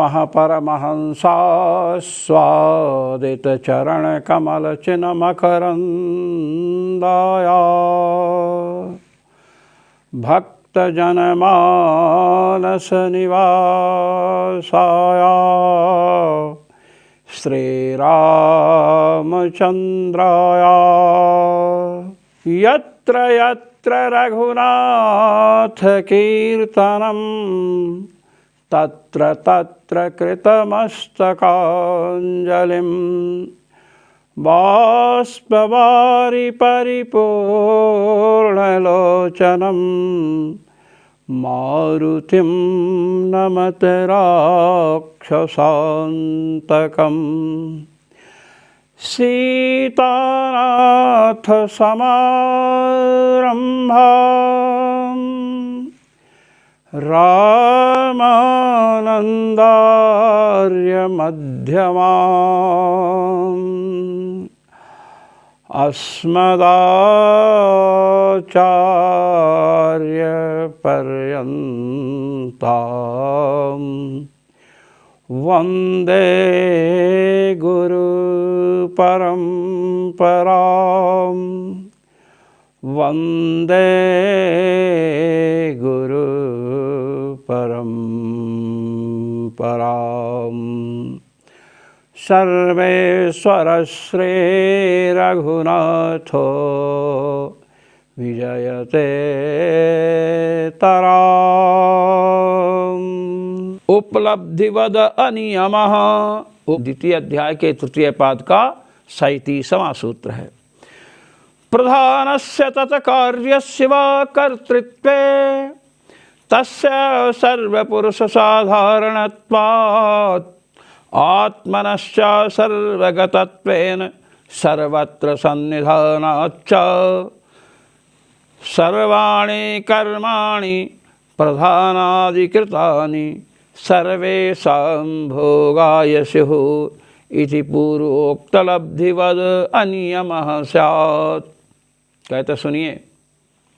नमः परमहंसा स्वादित चरण कमल चिन्ह मकरंदाया भक्त जनमानस निवासाया श्री रामचंद्राया यत्र यत्र रघुनाथ कीर्तनम तत्र तत्र कृतमस्तकाञ्जलिं बाष्पवारि परिपूर्णलोचनं मारुतिं नमत राक्षसान्तकम् सीतानाथ समारम्भाम् रामानन्दार्य मध्यमाम् अस्मदाचार्य पर्यन्ताम् वन्दे गुरु परम्पराम् वन्दे गुरु परम्पराम् सर्वेश्वर श्री रघुनाथो विजयते तराम्। उपलब्धिवद अनियमः द्वितीय अध्याय के तृतीय पाद का 37वां सूत्र है। प्रधानस्य तत्कार्यस्य वा कर्तृत्वे तस्य सर्वपुरुष साधारणत्वात् आत्मनश्च सर्वगतत्वेन सर्वत्र सन्निधानाच्च सर्वाणि कर्माणि प्रधानाधिकृतानि सर्वेषां भोगाय स्युः इति पूर्वोक्तलब्धिवद अनियमः स्यात्। कहते सुनिए,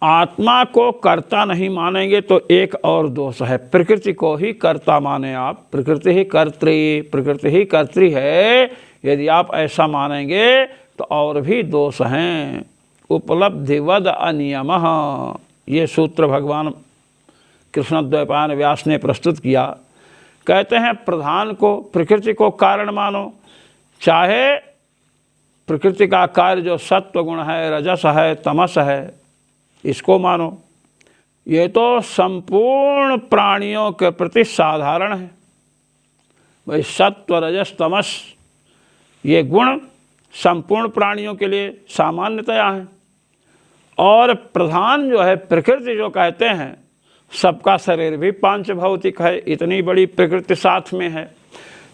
आत्मा को कर्ता नहीं मानेंगे तो एक और दोष है। प्रकृति को ही कर्ता माने आप, प्रकृति ही कर्त्री है। यदि आप ऐसा मानेंगे तो और भी दोष हैं। उपलब्धिवद अनियमः, ये सूत्र भगवान कृष्णद्वैपायन व्यास ने प्रस्तुत किया। कहते हैं प्रधान को, प्रकृति को कारण मानो, चाहे प्रकृति का कार्य जो सत्व गुण है, रजस है, तमस है, इसको मानो। ये तो संपूर्ण प्राणियों के प्रति साधारण है। भाई सत्व रजस तमस ये गुण संपूर्ण प्राणियों के लिए सामान्यतया है। और प्रधान जो है प्रकृति जो कहते हैं, सबका शरीर भी पांच भौतिक है, इतनी बड़ी प्रकृति साथ में है।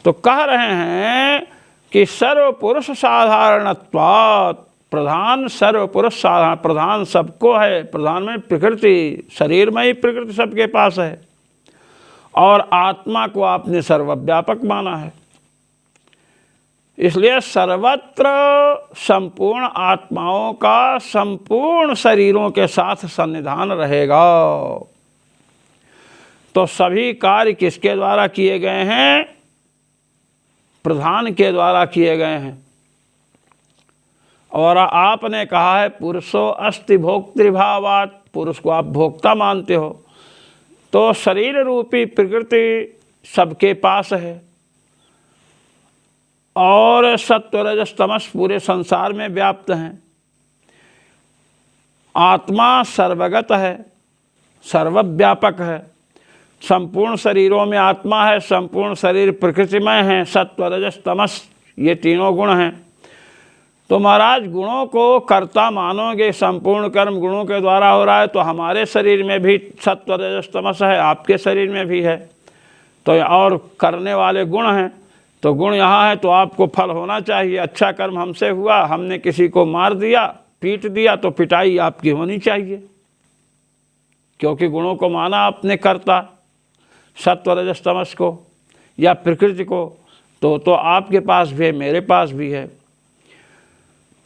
तो कह रहे हैं कि सर्वपुरुष साधारणत्वात्, प्रधान सर्वपुरुष साधारण, प्रधान सबको है। प्रधान में प्रकृति, शरीर में ही प्रकृति सबके पास है। और आत्मा को आपने सर्वव्यापक माना है, इसलिए सर्वत्र संपूर्ण आत्माओं का संपूर्ण शरीरों के साथ सन्निधान रहेगा। तो सभी कार्य किसके द्वारा किए गए हैं? प्रधान के द्वारा किए गए हैं। और आपने कहा है पुरुषो अस्ति भोक्तृभावात्, पुरुष को आप भोक्ता मानते हो। तो शरीर रूपी प्रकृति सबके पास है और सत्व रजस तमस पूरे संसार में व्याप्त हैं। आत्मा सर्वगत है, सर्वव्यापक है। संपूर्ण शरीरों में आत्मा है, संपूर्ण शरीर प्रकृतिमय है, सत्व रजस तमस ये तीनों गुण हैं। तो महाराज गुणों को कर्ता मानोगे, संपूर्ण कर्म गुणों के द्वारा हो रहा है, तो हमारे शरीर में भी सत्व रजस तमस है, आपके शरीर में भी है। तो और करने वाले गुण हैं, तो गुण यहाँ है तो आपको फल होना चाहिए। अच्छा कर्म हमसे हुआ, हमने किसी को मार दिया, पीट दिया, तो पिटाई आपकी होनी चाहिए, क्योंकि गुणों को माना आपने कर्ता, सत्व रजस तमस को या प्रकृति को। तो आपके पास भी है, मेरे पास भी है।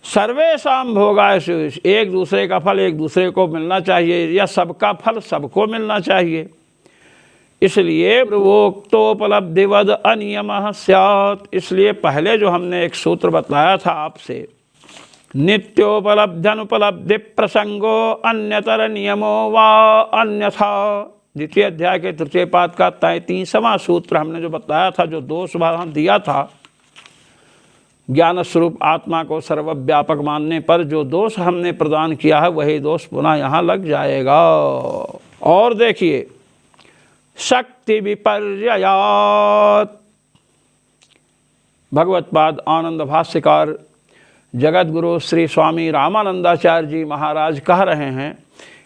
सर्वेषां भोगाय, एक दूसरे का फल एक दूसरे को मिलना चाहिए, या सबका फल सबको मिलना चाहिए। इसलिए पूर्वोक्तोपलब्धिवद अनियमः स्यात्। इसलिए पहले जो हमने एक सूत्र बताया था आपसे, नित्योपलब्ध्यनुपलब्धि प्रसंगो अन्यतर नियमो वा अन्यथा, द्वितीय अध्याय के तृतीय पाद का 33वां सूत्र हमने जो बताया था, जो दोष वहाँ दिया था, ज्ञान स्वरूप आत्मा को सर्वव्यापक मानने पर जो दोष हमने प्रदान किया है वही दोष पुनः यहाँ लग जाएगा। और देखिए, शक्ति विपर्ययात्, भगवत्पाद आनंद भाष्यकार जगत गुरु श्री स्वामी रामानंदाचार्य जी महाराज कह रहे हैं,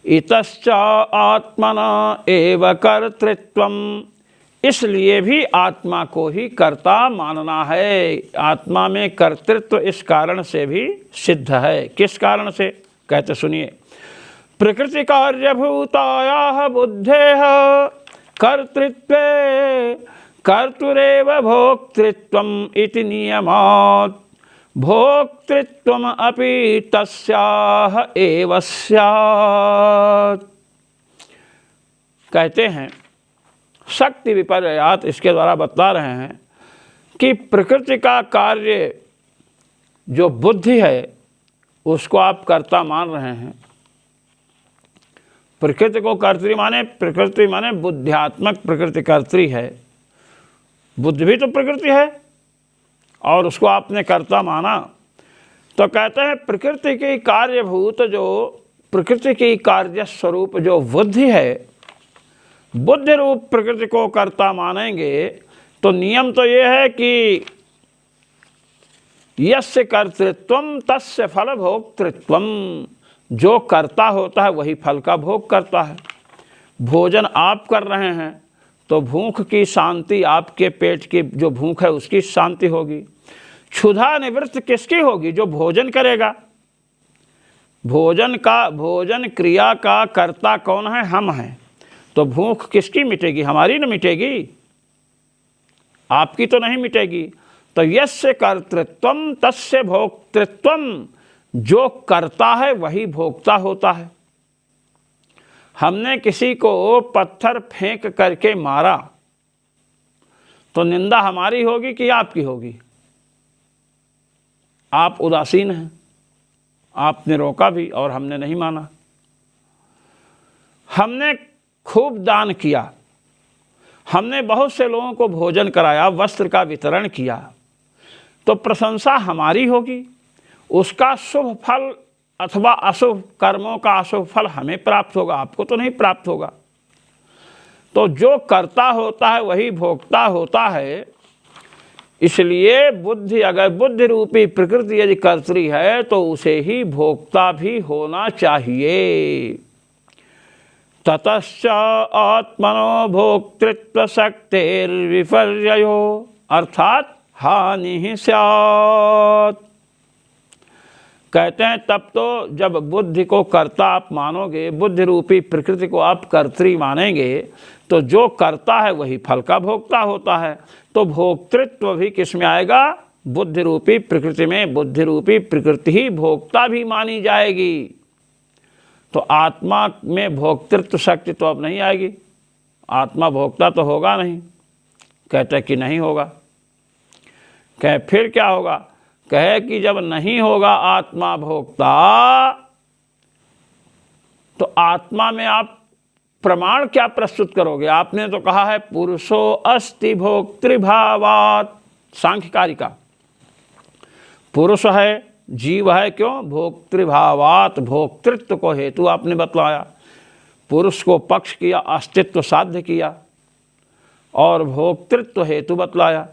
इतश्च आत्मना एव कर्तृत्वम, इसलिए भी आत्मा को ही कर्ता मानना है। आत्मा में कर्तृत्व इस कारण से भी सिद्ध है। किस कारण से? कहते सुनिए, प्रकृति कार्यभूतायाः बुद्धेः कर्तृत्वे कर्तुरेव भोक्तृत्वम् इति नियमात् भोक्तृत्वम् अपि तस्याः एव स्यात्। कहते हैं शक्ति विपर्ययात्, इसके द्वारा बता रहे हैं कि प्रकृति का कार्य जो बुद्धि है उसको आप कर्ता मान रहे हैं। प्रकृति को कर्त्री माने, प्रकृति माने बुद्ध्यात्मक प्रकृति कर्त्री है। बुद्धि भी तो प्रकृति है और उसको आपने कर्ता माना। तो कहते हैं प्रकृति की कार्यभूत, जो प्रकृति की कार्य स्वरूप जो बुद्धि है, बुद्धि रूप प्रकृति को कर्ता मानेंगे तो नियम तो ये है कि यस्य कर्तृत्वम तस्य फल भोक्तृत्वम, जो कर्ता होता है वही फल का भोग करता है। भोजन आप कर रहे हैं तो भूख की शांति, आपके पेट की जो भूख है उसकी शांति होगी। क्षुधा निवृत्त किसकी होगी? जो भोजन करेगा। भोजन क्रिया का कर्ता कौन है? हम हैं। तो भूख किसकी मिटेगी? हमारी न मिटेगी, आपकी तो नहीं मिटेगी। तो यस्य कर्तृत्वम तस्य भोक्तृत्वम, जो करता है वही भोक्ता होता है। हमने किसी को पत्थर फेंक करके मारा तो निंदा हमारी होगी कि आपकी होगी? आप उदासीन हैं, आपने रोका भी और हमने नहीं माना। हमने खूब दान किया, हमने बहुत से लोगों को भोजन कराया, वस्त्र का वितरण किया, तो प्रशंसा हमारी होगी। उसका शुभ फल अथवा अशुभ कर्मों का अशुभ फल हमें प्राप्त होगा, आपको तो नहीं प्राप्त होगा। तो जो कर्ता होता है वही भोक्ता होता है। इसलिए बुद्धि, अगर बुद्धि रूपी प्रकृति यदि कर्त्री है तो उसे ही भोक्ता भी होना चाहिए। ततश्च आत्मनो भोक्तृत्व शक्तिर्विपर्ययो, अर्थात हानि स्यात्। कहते हैं तब तो जब बुद्धि को कर्ता आप मानोगे, बुद्धि रूपी प्रकृति को आप कर्त्री मानेंगे, तो जो करता है वही फल का भोक्ता होता है। तो भोक्तृत्व भी किस में आएगा? बुद्धि रूपी प्रकृति में। बुद्धि रूपी प्रकृति ही भोक्ता भी मानी जाएगी। तो आत्मा में भोक्तृत्व शक्ति तो अब नहीं आएगी, आत्मा भोक्ता तो होगा नहीं। कहते कि नहीं होगा। कहे फिर क्या होगा? कहे कि जब नहीं होगा आत्मा भोक्ता, तो आत्मा में आप प्रमाण क्या प्रस्तुत करोगे? आपने तो कहा है पुरुषो अस्ति भोक्तृभावात्, सांख्यकारिका। पुरुष है, जीव है, क्यों? भोक्तृभावात्, भोक्तृत्व को हेतु आपने बतलाया। पुरुष को पक्ष किया, अस्तित्व साध्य किया और भोक्तृत्व हेतु बतलाया।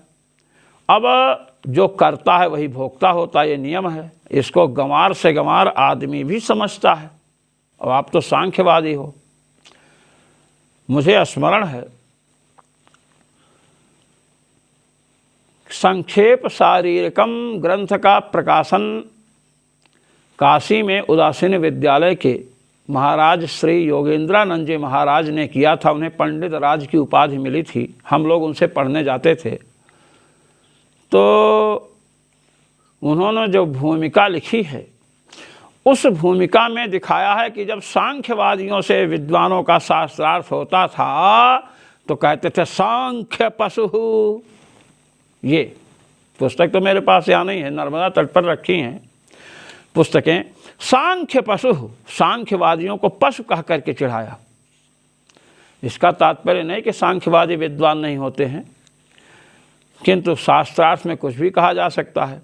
अब जो करता है वही भोक्ता होता है, ये नियम है। इसको गंवार से गंवार आदमी भी समझता है। अब आप तो सांख्यवादी हो। मुझे स्मरण है संक्षेप शारीरिकम ग्रंथ का प्रकाशन काशी में उदासीन विद्यालय के महाराज श्री योगेंद्रानंद जी महाराज ने किया था। उन्हें पंडित राज की उपाधि मिली थी। हम लोग उनसे पढ़ने जाते थे। तो उन्होंने जो भूमिका लिखी है, उस भूमिका में दिखाया है कि जब सांख्यवादियों से विद्वानों का शास्त्रार्थ होता था तो कहते थे सांख्य पशु। ये पुस्तक तो मेरे पास यहाँ नहीं है, नर्मदा तट पर रखी हैं पुस्तकें। सांख्य पशु, सांख्यवादियों को पशु कह करके चिढ़ाया। इसका तात्पर्य नहीं कि सांख्यवादी विद्वान नहीं होते हैं, किंतु शास्त्रार्थ में कुछ भी कहा जा सकता है।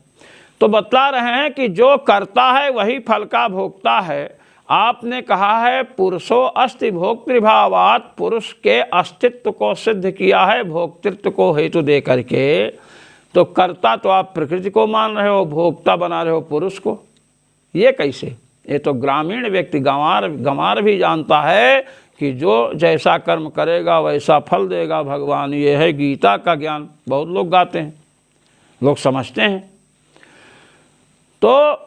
तो बतला रहे हैं कि जो करता है वही फल का भोगता है। आपने कहा है पुरुषो अस्ति भोक्तृभावात्, पुरुष के अस्तित्व को सिद्ध किया है भोक्तृत्व को हेतु दे करके। तो कर्ता तो आप प्रकृति को मान रहे हो, भोक्ता बना रहे हो पुरुष को। ये कैसे? ये तो ग्रामीण व्यक्ति गंवार भी जानता है कि जो जैसा कर्म करेगा वैसा फल देगा भगवान। ये है गीता का ज्ञान। बहुत लोग गाते हैं, लोग समझते हैं। तो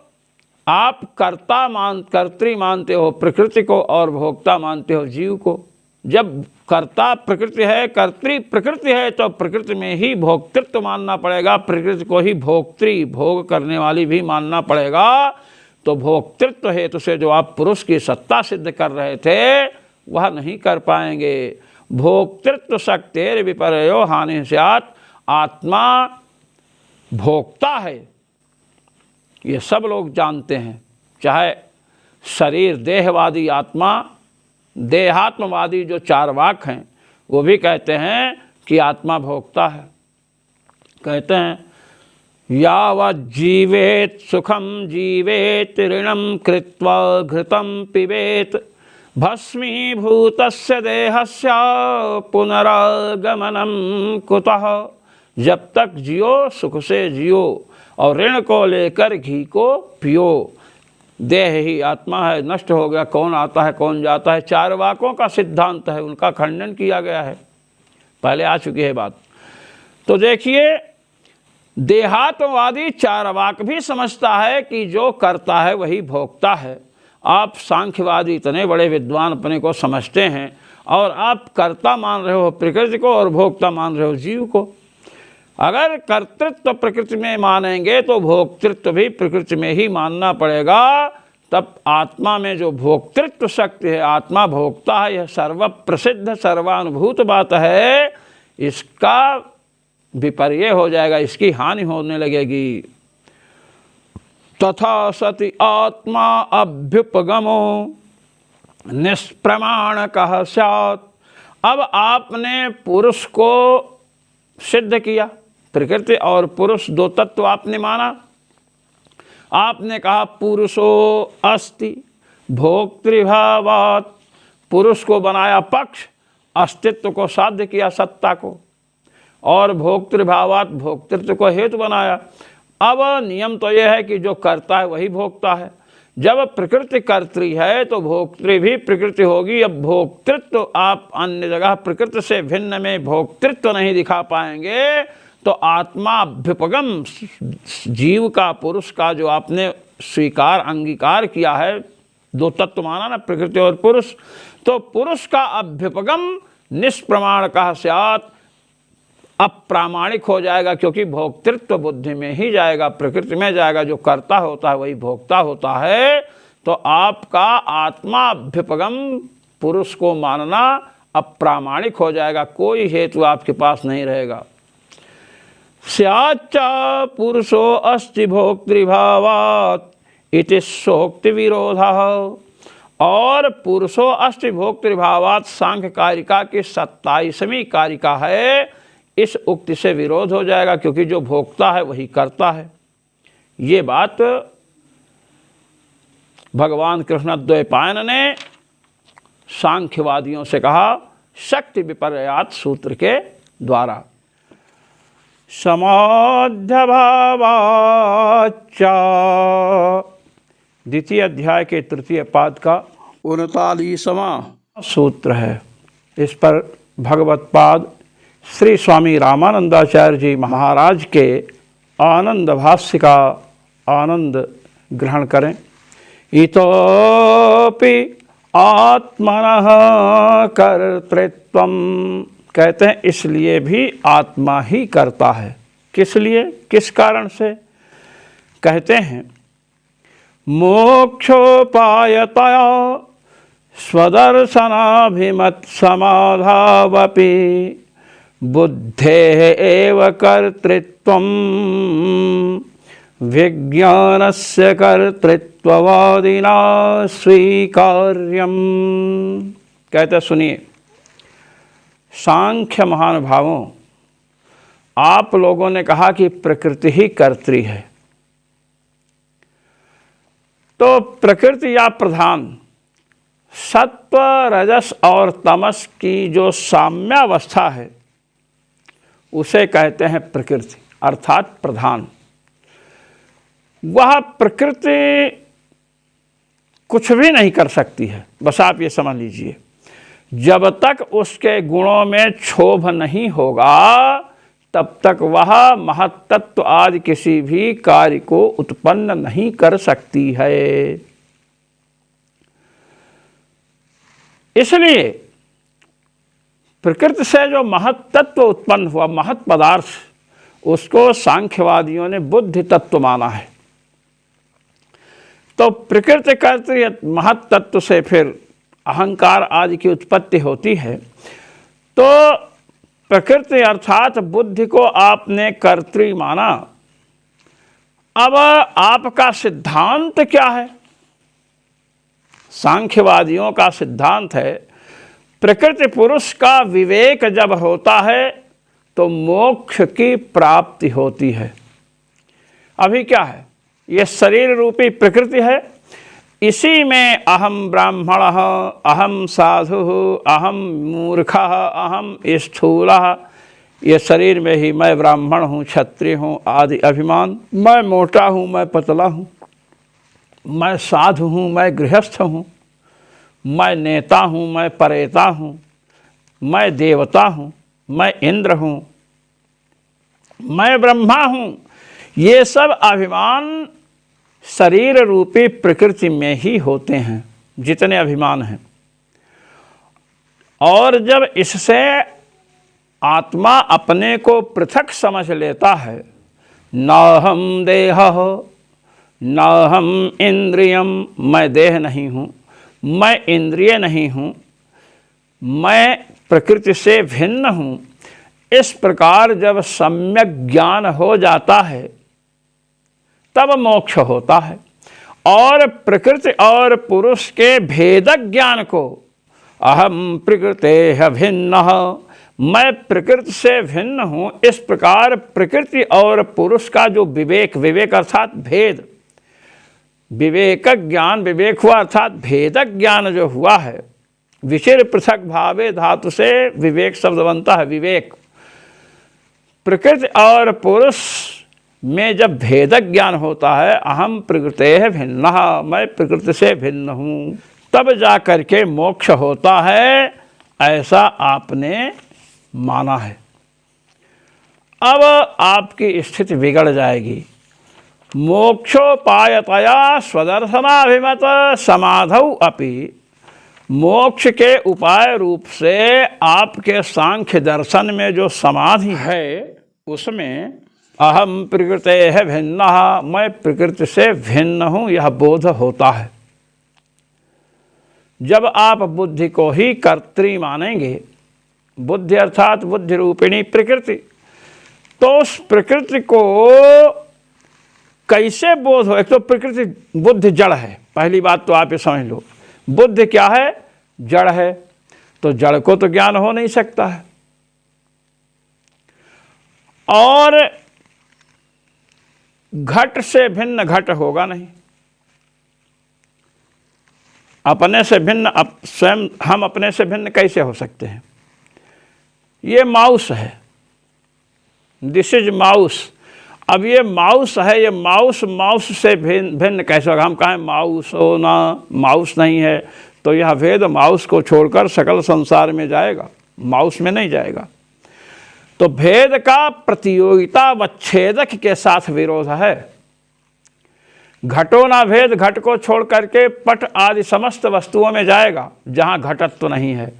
आप कर्तृ मानते हो प्रकृति को और भोक्ता मानते हो जीव को। जब कर्ता प्रकृति है, कर्तृ प्रकृति है, तो प्रकृति में ही भोक्तृत्व मानना पड़ेगा, प्रकृति को ही भोक्तृ भोग करने वाली भी मानना पड़ेगा। तो भोक्तृत्व हेतु से जो आप पुरुष की सत्ता सिद्ध कर रहे थे वह नहीं कर पाएंगे। भोक्तृत्व शक्तेर विपर्यो हानि स्यात्, आत्मा भोक्ता है, ये सब लोग जानते हैं। चाहे शरीर देहवादी आत्मा, देहात्मवादी जो चार्वाक हैं वो भी कहते हैं कि आत्मा भोक्ता है। कहते हैं यावत् जीवेत सुखम जीवेत ऋणम कृत्वा घृतम पिबेत भस्मीभूतस्य देहस्य पुनरागमनम कुतः। जब तक जियो सुख से जियो और ऋण को लेकर घी को पियो। देह ही आत्मा है, नष्ट हो गया, कौन आता है कौन जाता है, चारवाकों का सिद्धांत है, उनका खंडन किया गया है, पहले आ चुकी है बात। तो देखिए देहात्मवादी चारवाक भी समझता है कि जो करता है वही भोगता है। आप सांख्यवादी इतने बड़े विद्वान अपने को समझते हैं और आप कर्ता मान रहे हो प्रकृति को और भोक्ता मान रहे हो जीव को। अगर कर्तृत्व प्रकृति में मानेंगे तो भोक्तृत्व भी प्रकृति में ही मानना पड़ेगा। तब आत्मा में जो भोक्तृत्व शक्ति है, आत्मा भोक्ता है, यह सर्व प्रसिद्ध सर्वानुभूत बात है। इसका विपर्य हो जाएगा, इसकी हानि होने लगेगी। तथा सति आत्मा अभ्युपगमो निष्प्रमाणकः स्यात्। अब आपने पुरुष को सिद्ध किया, प्रकृति और पुरुष दो तत्व आपने माना। आपने कहा पुरुषो अस्ति भोक्तृभावात्, पुरुष को बनाया पक्ष, अस्तित्व को साध्य किया सत्ता को, और भोक्तृभावात् भोक्तृत्व को हेतु बनाया। अब नियम तो यह है कि जो करता है वही भोगता है। जब प्रकृति कर्तृ है तो भोक्तृ भी प्रकृति होगी। अब भोक्तृत्व आप अन्य जगह प्रकृति से भिन्न में भोक्तृत्व नहीं दिखा पाएंगे। तो आत्मा अभ्युपगम, जीव का पुरुष का जो आपने स्वीकार अंगीकार किया है, दो तत्व माना ना प्रकृति और पुरुष, तो पुरुष का अभ्युपगम निष्प्रमाण का स्यात्, अप्रामाणिक हो जाएगा, क्योंकि भोक्तृत्व बुद्धि में ही जाएगा, प्रकृति में जाएगा। जो कर्ता होता है वही भोक्ता होता है। तो आपका आत्मा अभ्युपगम पुरुष को मानना अप्रामाणिक हो जाएगा, कोई हेतु आपके पास नहीं रहेगा। स्याच्च पुरुषो अस्ति भोक्तृभावात् इति सोक्ति विरोधः। और पुरुषो अस्ति भोक्तृभावात् सांख्य कारिका की 27वीं कारिका है, इस उक्ति से विरोध हो जाएगा, क्योंकि जो भोक्ता है वही करता है। ये बात भगवान कृष्णद्वैपायन ने सांख्यवादियों से कहा शक्ति विपर्यात सूत्र के द्वारा। समाध्यभावाच्च, द्वितीय अध्याय के तृतीय पाद का 39वां सूत्र है। इस पर भगवत पाद श्री स्वामी रामानंदाचार्य जी महाराज के आनंद भाष्य का आनंद ग्रहण करें। इतोपि आत्मनः कर्तृत्वम, कहते हैं इसलिए भी आत्मा ही करता है। किस लिए, किस कारण से? कहते हैं मोक्षोपायतया स्वदर्शनाभिमत्समाधावपि बुद्धेः एव कर्तृत्वं विज्ञानस्य कर्तृत्ववादिना स्वीकार्यम्। कहते सुनिए, सांख्य महानुभावों, आप लोगों ने कहा कि प्रकृति ही कर्त्री है, तो प्रकृति या प्रधान सत्व, रजस और तमस की जो साम्यावस्था है उसे कहते हैं प्रकृति, अर्थात प्रधान। वह प्रकृति कुछ भी नहीं कर सकती है, बस आप ये समझ लीजिए, जब तक उसके गुणों में क्षोभ नहीं होगा तब तक वह महत्तत्व आदि किसी भी कार्य को उत्पन्न नहीं कर सकती है। इसलिए प्रकृति से जो महत्तत्व उत्पन्न हुआ, महत् पदार्थ, उसको सांख्यवादियों ने बुद्धि तत्व माना है। तो प्रकृति कर्तृ महत्तत्व से फिर अहंकार आदि की उत्पत्ति होती है। तो प्रकृति अर्थात बुद्धि को आपने कर्तृ माना। अब आपका सिद्धांत क्या है? सांख्यवादियों का सिद्धांत है प्रकृति पुरुष का विवेक जब होता है तो मोक्ष की प्राप्ति होती है। अभी क्या है? ये शरीर रूपी प्रकृति है, इसी में अहम ब्राह्मण, अहम साधु, अहम मूर्ख, अहम स्थूल, ये शरीर में ही मैं ब्राह्मण हूँ, क्षत्रिय हूँ आदि अभिमान, मैं मोटा हूँ, मैं पतला हूँ, मैं साधु हूँ, मैं गृहस्थ हूँ, मैं नेता हूँ, मैं परेता हूँ, मैं देवता हूँ, मैं इंद्र हूँ, मैं ब्रह्मा हूँ, ये सब अभिमान शरीर रूपी प्रकृति में ही होते हैं, जितने अभिमान हैं। और जब इससे आत्मा अपने को पृथक समझ लेता है, न हम देह, न हम इंद्रियम, मैं देह नहीं हूँ, मैं इंद्रिय नहीं हूँ, मैं प्रकृति से भिन्न हूँ, इस प्रकार जब सम्यक ज्ञान हो जाता है तब मोक्ष होता है। और प्रकृति और पुरुष के भेदक ज्ञान को अहम प्रकृतेः भिन्नः, मैं प्रकृति से भिन्न हूँ, इस प्रकार प्रकृति और पुरुष का जो विवेक, विवेक अर्थात भेद, विवेक ज्ञान, विवेक हुआ अर्थात भेदक ज्ञान जो हुआ है, विचिर पृथक भावे धातु से विवेक शब्द बनता है। विवेक प्रकृति और पुरुष में जब भेदक ज्ञान होता है, अहम प्रकृतेः भिन्नः, मैं प्रकृति से भिन्न हूँ, तब जा कर के मोक्ष होता है, ऐसा आपने माना है। अब आपकी स्थिति बिगड़ जाएगी। मोक्षोपायतया स्वदर्शनाभिमत समाधौ अपि, मोक्ष के उपाय रूप से आपके सांख्य दर्शन में जो समाधि है उसमें अहम प्रकृतेः भिन्नः, मैं प्रकृति से भिन्न हूँ, यह बोध होता है। जब आप बुद्धि को ही कर्त्री मानेंगे, बुद्धि अर्थात बुद्धि रूपिणी प्रकृति, तो उस प्रकृति को कैसे बोध हो? एक तो प्रकृति, बुद्धि जड़ है, पहली बात तो आप ये समझ लो। बुद्धि क्या है? जड़ है, तो जड़ को तो ज्ञान हो नहीं सकता है। और घट से भिन्न घट होगा नहीं, अपने से भिन्न स्वयं हम अपने से भिन्न कैसे हो सकते हैं? ये माउस है, दिस इज माउस। अब ये माउस है, ये माउस माउस से भिन्न कैसे होगा? हम कहें माउस हो ना, माउस नहीं है, तो यह भेद माउस को छोड़कर सकल संसार में जाएगा, माउस में नहीं जाएगा। तो भेद का प्रतियोगिता वच्छेदक के साथ विरोध है। घटो ना भेद, घट को छोड़ करके पट आदि समस्त वस्तुओं में जाएगा जहाँ घटत्व नहीं है।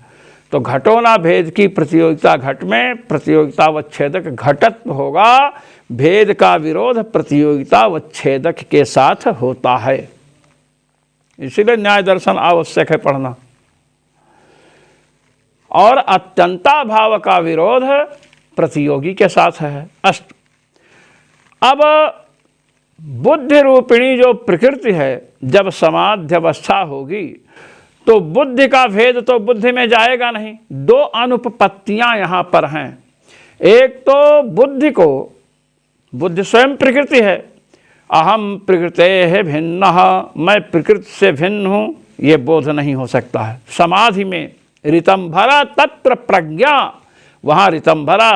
तो घटो ना भेद की प्रतियोगिता घट में, प्रतियोगिता वच्छेदक घटत्व होगा, भेद का विरोध प्रतियोगिता वच्छेदक के साथ होता है। इसीलिए न्याय दर्शन आवश्यक है पढ़ना। और अत्यंता भाव का विरोध प्रतियोगी के साथ है। अष्ट। अब बुद्धि रूपिणी जो प्रकृति है, जब समाधि अवस्था होगी तो बुद्धि का भेद तो बुद्धि में जाएगा नहीं। दो अनुपपत्तियां यहाँ पर हैं। एक तो बुद्धि को, बुद्धि स्वयं प्रकृति है, अहम प्रकृते है भिन्न, मैं प्रकृति से भिन्न हूँ, ये बोध नहीं हो सकता है। समाधि में ऋतंभरा तत्र प्रज्ञा, वहाँ ऋतंभरा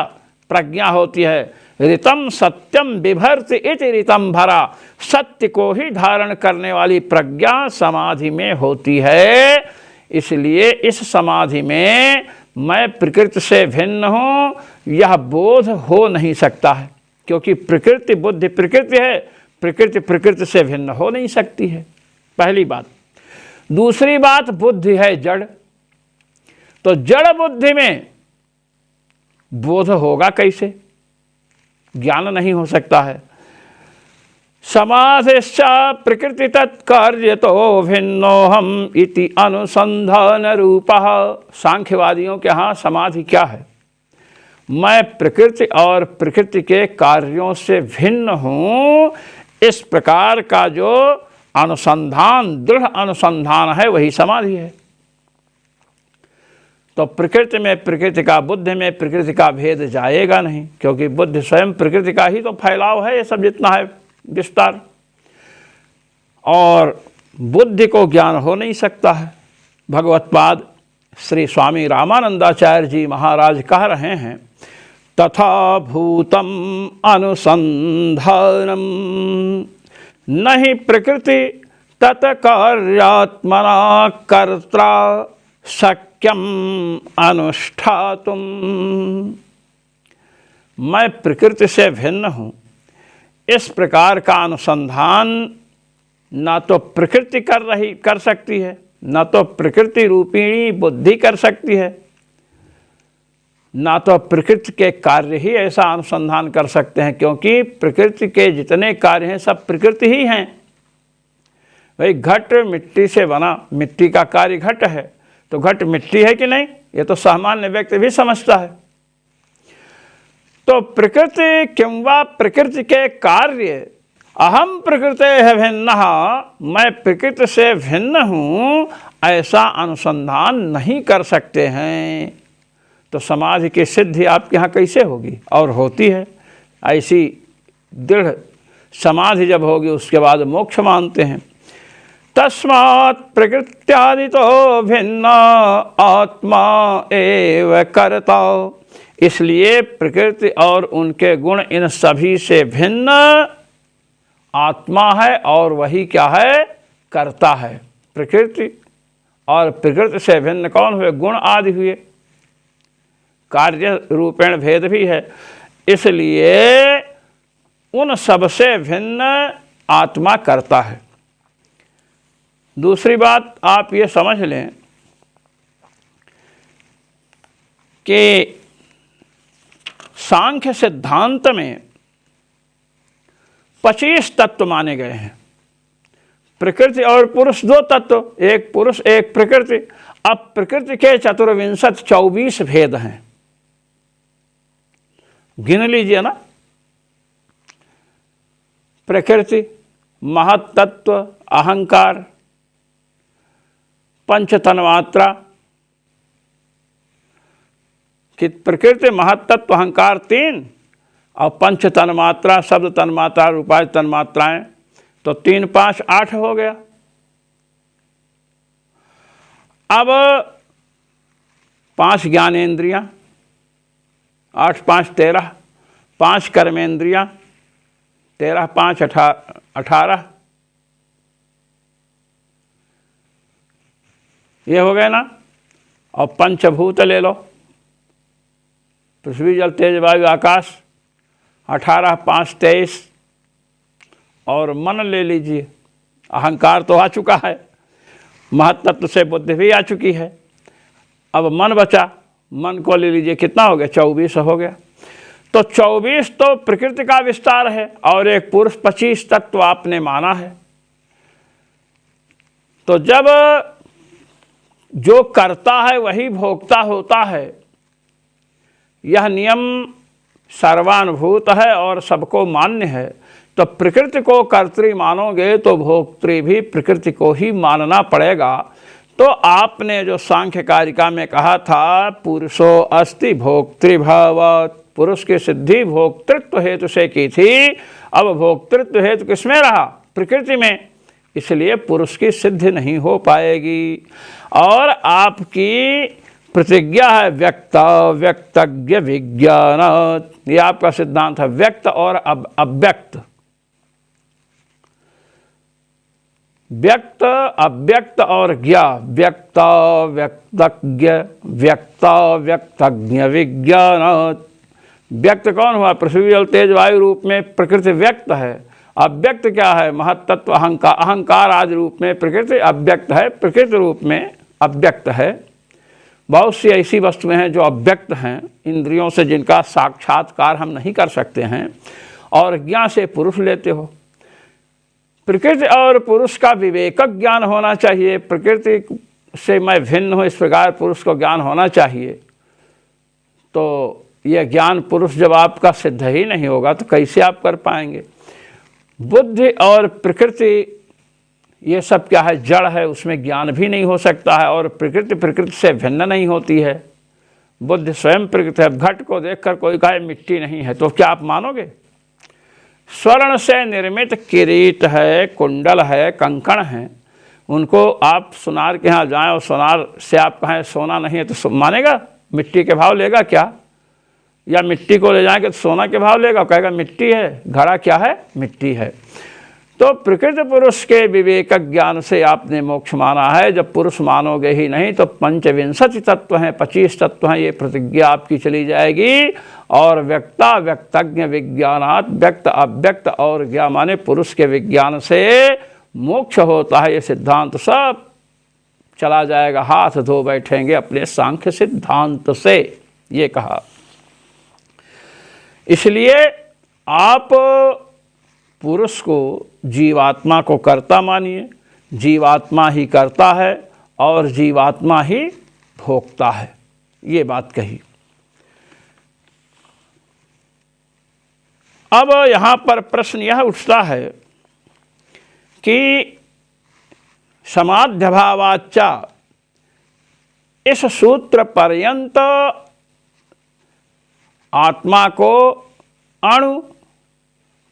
प्रज्ञा होती है। ऋतम सत्यम बिभर्ति इति ऋतंभरा, सत्य को ही धारण करने वाली प्रज्ञा समाधि में होती है। इसलिए इस समाधि में मैं प्रकृति से भिन्न हूँ, यह बोध हो नहीं सकता है, क्योंकि प्रकृति बुद्धि प्रकृति है, प्रकृति प्रकृति से भिन्न हो नहीं सकती है, पहली बात। दूसरी बात, बुद्धि है जड़, तो जड़ बुद्धि में बोध होगा कैसे? ज्ञान नहीं हो सकता है। समाधिश्च प्रकृति तत्कार्य तो भिन्नोहम इति अनुसंधान रूपः। सांख्यवादियों के यहाँ समाधि क्या है? मैं प्रकृति और प्रकृति के कार्यों से भिन्न हूँ, इस प्रकार का जो अनुसंधान, दृढ़ अनुसंधान है, वही समाधि है। तो प्रकृति में प्रकृति का, बुद्धि में प्रकृति का भेद जाएगा नहीं, क्योंकि बुद्धि स्वयं प्रकृति का ही तो फैलाव है, ये सब जितना है विस्तार, और बुद्धि को ज्ञान हो नहीं सकता है। भगवत्पाद श्री स्वामी रामानंदाचार्य जी महाराज कह रहे हैं, तथा भूतम अनुसंधानम नहीं प्रकृति तत्कार्यात्मना कर्ता शक्यम अनुष्ठातुम। मैं प्रकृति से भिन्न हूँ, इस प्रकार का अनुसंधान ना तो प्रकृति कर सकती है, ना तो प्रकृति रूपिणी बुद्धि कर सकती है, ना तो प्रकृति के कार्य ही ऐसा अनुसंधान कर सकते हैं, क्योंकि प्रकृति के जितने कार्य हैं सब प्रकृति ही हैं। भाई घट मिट्टी से बना, मिट्टी का कार्य घट है, तो घट मिट्टी है कि नहीं, ये तो सामान्य व्यक्ति भी समझता है। तो प्रकृति किंवा प्रकृति के कार्य, अहम प्रकृते है भिन्न, मैं प्रकृति से भिन्न हूँ, ऐसा अनुसंधान नहीं कर सकते हैं। तो समाधि की सिद्धि आपके यहाँ कैसे होगी? और होती है ऐसी दृढ़ समाधि जब होगी, उसके बाद मोक्ष मानते हैं। तस्मात् प्रकृत्यादि तो भिन्न आत्मा एव कर्ता, इसलिए प्रकृति और उनके गुण इन सभी से भिन्न आत्मा है, और वही क्या है? कर्ता है। प्रकृति और प्रकृति से भिन्न कौन हुए? गुण आदि हुए, कार्य रूपेण भेद भी है, इसलिए उन सबसे भिन्न आत्मा कर्ता है। दूसरी बात आप ये समझ लें कि सांख्य सिद्धांत में 25 तत्व माने गए हैं। प्रकृति और पुरुष दो तत्व, एक पुरुष एक प्रकृति। अब प्रकृति के 24 भेद हैं, गिन लीजिए ना। प्रकृति, महत्तत्व, अहंकार, पंच तन्मात्रा, कि प्रकृति महत्तत्व अहंकार 3 और पंच तन्मात्रा, शब्द तन्मात्रा, रूपाय तन्मात्राएं, तो 3 5 8 हो गया। अब 5 ज्ञानेन्द्रियां, 8 5 13, 5 कर्मेंद्रियां, 13 5 18, ये हो गए ना। और पंचभूत ले लो, पृथ्वी जल तेज वायु आकाश, 18 5 23, और मन ले लीजिए, अहंकार तो आ चुका है, महत्तत्व से बुद्धि भी आ चुकी है, अब मन बचा, मन को ले लीजिए, कितना हो गया? 24 हो गया। तो 24 तो प्रकृति का विस्तार है, और एक पुरुष 25 तत्व आपने माना है। तो जब जो करता है वही भोक्ता होता है, यह नियम सर्वानुभूत है और सबको मान्य है। तो प्रकृति को कर्तृ मानोगे तो भोक्तृ भी प्रकृति को ही मानना पड़ेगा। तो आपने जो सांख्य कारिका में कहा था पुरुषो अस्ति भोक्तृभावात्, पुरुष की सिद्धि भोक्तृत्व हेतु से की थी, अब भोक्तृत्व हेतु किसमें रहा? प्रकृति में। इसलिए पुरुष की सिद्धि नहीं हो पाएगी। और आपकी प्रतिज्ञा है व्यक्त व्यक्तज्ञ विज्ञान, ये आपका सिद्धांत है, व्यक्त और अव्यक्त, व्यक्त अव्यक्त और ज्ञा, व्यक्त व्यक्तज्ञ व्यक्त व्यक्तज्ञ विज्ञान। व्यक्त कौन हुआ? पृथ्वी जल तेज वायु रूप में प्रकृति व्यक्त है। अव्यक्त क्या है? महत्तत्व अहंकार, अहंकार आदि रूप में प्रकृति अव्यक्त है, प्रकृति रूप में अव्यक्त है। बहुत सी ऐसी वस्तुएं हैं जो अव्यक्त हैं, इंद्रियों से जिनका साक्षात्कार हम नहीं कर सकते हैं, और ज्ञान से पुरुष लेते हो। प्रकृति और पुरुष का विवेकक ज्ञान होना चाहिए, प्रकृति से मैं भिन्न हूँ इस प्रकार पुरुष को ज्ञान होना चाहिए। तो यह ज्ञान पुरुष जब आपका सिद्ध ही नहीं होगा तो कैसे आप कर पाएंगे? बुद्धि और प्रकृति ये सब क्या है? जड़ है, उसमें ज्ञान भी नहीं हो सकता है, और प्रकृति प्रकृति से भिन्न नहीं होती है। बुद्धि स्वयं प्रकृति है। घट को देखकर कोई कहे मिट्टी नहीं है तो क्या आप मानोगे? स्वर्ण से निर्मित किरीट है, कुंडल है, कंकण है, उनको आप सुनार के यहाँ जाएं और सुनार से आप कहें सोना नहीं है तो मानेगा? मिट्टी के भाव लेगा क्या? या मिट्टी को ले जाएंगे तो सोना के भाव लेगा, कहेगा मिट्टी है। घड़ा क्या है? मिट्टी है। तो प्रकृति पुरुष के विवेक ज्ञान से आपने मोक्ष माना है। जब पुरुष मानोगे ही नहीं तो 25 तत्व हैं, 25 तत्व हैं, ये प्रतिज्ञा आपकी चली जाएगी। और व्यक्ता व्यक्तज्ञ विज्ञानात्, व्यक्त अव्यक्त और ज्ञा माने पुरुष के विज्ञान से मोक्ष होता है। ये सिद्धांत सब चला जाएगा, हाथ धो बैठेंगे अपने सांख्य सिद्धांत से, ये कहा। इसलिए आप पुरुष को जीवात्मा को कर्ता मानिए, जीवात्मा ही करता है और जीवात्मा ही भोगता है, ये बात कही। अब यहाँ पर प्रश्न यह उठता है कि समाध्यभावाच्चा इस सूत्र पर्यंत आत्मा को अणु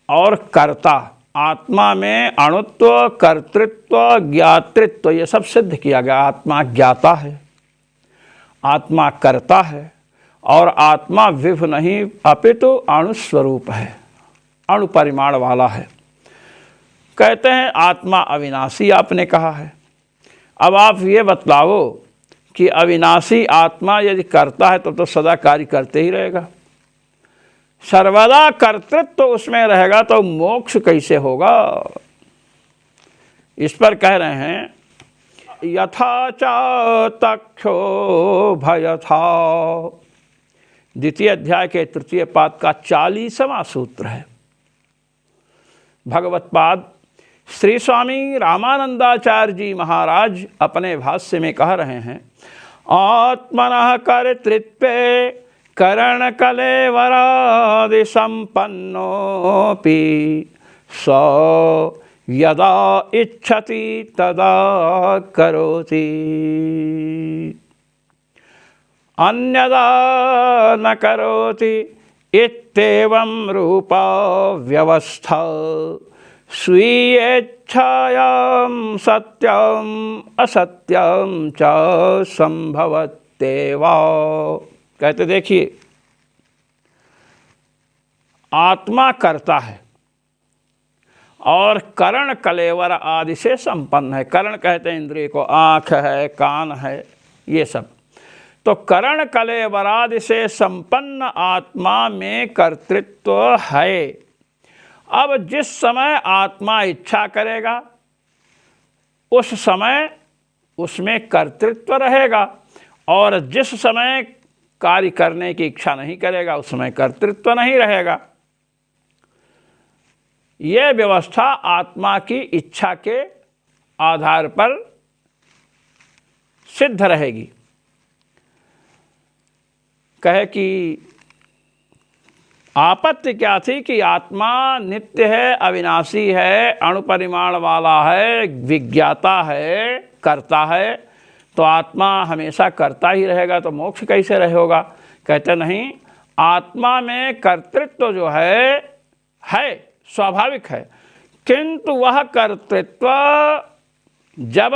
और कर्ता, आत्मा में अणुत्व, कर्तृत्व, ज्ञातृत्व ये सब सिद्ध किया गया। आत्मा ज्ञाता है, आत्मा कर्ता है, और आत्मा विभ नहीं अपितु अणुस्वरूप है, अणु परिमाण वाला है। कहते हैं आत्मा अविनाशी, आपने कहा है। अब आप ये बतलाओ कि अविनाशी आत्मा यदि करता है तो सदा कार्य करते ही रहेगा, सर्वदा कर्तृत्व तो उसमें रहेगा, तो मोक्ष कैसे होगा? इस पर कह रहे हैं यथा च तक्षो भयथा, द्वितीय अध्याय के तृतीय पाद का 40वां सूत्र है। भगवत पाद श्री स्वामी रामानंदाचार्य जी महाराज अपने भाष्य में कह रहे हैं आत्मनः कर्तृत्वे करण कलेवरादि संपन्नोपि स यदा इच्छति तदा करोति अन्यदा न करोति इत्येवं रूपा व्यवस्था स्वीयेच्छायां सत्यम असत्यम च संभवत्येव। कहते देखिए आत्मा करता है और करण कलेवर आदि से संपन्न है। करण कहते हैं इंद्रिय को, आँख है, कान है, ये सब। तो करण कलेवर आदि से संपन्न आत्मा में कर्तृत्व है। अब जिस समय आत्मा इच्छा करेगा उस समय उसमें कर्तृत्व रहेगा, और जिस समय कार्य करने की इच्छा नहीं करेगा उसमें कर्तृत्व नहीं रहेगा। यह व्यवस्था आत्मा की इच्छा के आधार पर सिद्ध रहेगी। कहे कि आपत्ति क्या थी कि आत्मा नित्य है, अविनाशी है, अणुपरिमाण वाला है, विज्ञाता है, करता है, तो आत्मा हमेशा करता ही रहेगा तो मोक्ष कैसे रहेगा। कहते नहीं, आत्मा में कर्तृत्व जो है स्वाभाविक है, किंतु वह कर्तृत्व जब